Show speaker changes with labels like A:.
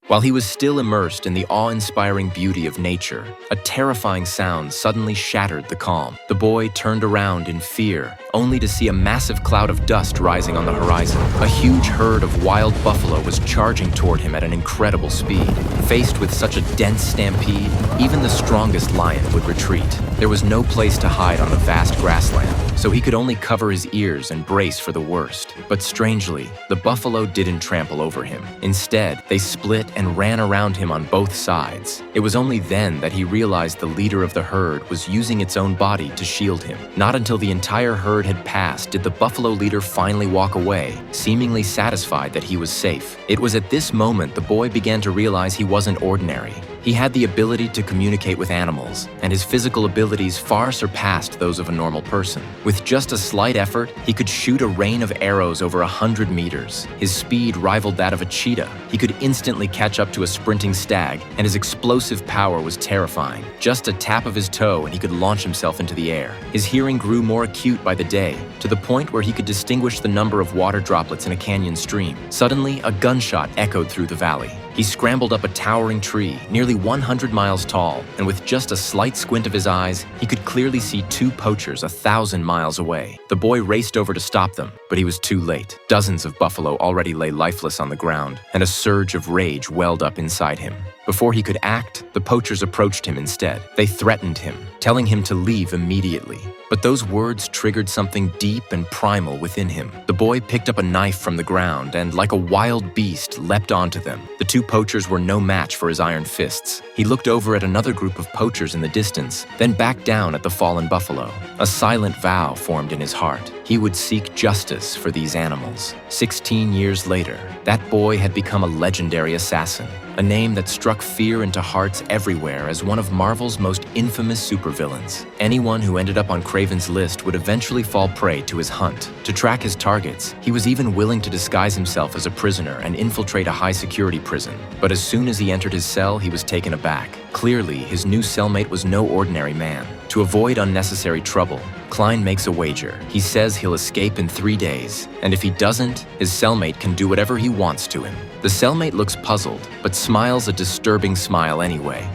A: While he was still immersed in the awe-inspiring beauty of nature, a terrifying sound suddenly shattered the calm. The boy turned around in fear, only to see a massive cloud of dust rising on the horizon. A huge herd of wild buffalo was charging toward him at an incredible speed. Faced with such a dense stampede, even the strongest lion would retreat. There was no place to hide on the vast grassland, so he could only cover his ears and brace for the worst. But strangely, the buffalo didn't trample over him. Instead, they split and ran around him on both sides. It was only then that he realized the leader of the herd was using its own body to shield him. Not until the entire herd had passed did the buffalo leader finally walk away, seemingly satisfied that he was safe. It was at this moment the boy began to realize he wasn't ordinary. He had the ability to communicate with animals, and his physical abilities far surpassed those of a normal person. With just a slight effort, he could shoot a rain of arrows over 100 meters. His speed rivaled that of a cheetah. He could instantly catch up to a sprinting stag, and his explosive power was terrifying. Just a tap of his toe and he could launch himself into the air. His hearing grew more acute by the day, to the point where he could distinguish the number of water droplets in a canyon stream. Suddenly, a gunshot echoed through the valley. He scrambled up a towering tree, nearly 100 miles tall, and with just a slight squint of his eyes, he could clearly see two poachers 1,000 miles away. The boy raced over to stop them, but he was too late. Dozens of buffalo already lay lifeless on the ground, and a surge of rage welled up inside him. Before he could act, the poachers approached him instead. They threatened him, telling him to leave immediately. But those words triggered something deep and primal within him. The boy picked up a knife from the ground and, like a wild beast, leapt onto them. The two poachers were no match for his iron fists. He looked over at another group of poachers in the distance, then back down at the fallen buffalo. A silent vow formed in his heart. He would seek justice for these animals. 16 years later, that boy had become a legendary assassin, a name that struck fear into hearts everywhere as one of Marvel's most infamous supervillains. Anyone who ended up on Kraven's list would eventually fall prey to his hunt. To track his targets, he was even willing to disguise himself as a prisoner and infiltrate a high-security prison. But as soon as he entered his cell, he was taken aback. Clearly, his new cellmate was no ordinary man. To avoid unnecessary trouble, Klein makes a wager. He says he'll escape in 3 days, and if he doesn't, his cellmate can do whatever he wants to him. The cellmate looks puzzled, but smiles a disturbing smile anyway.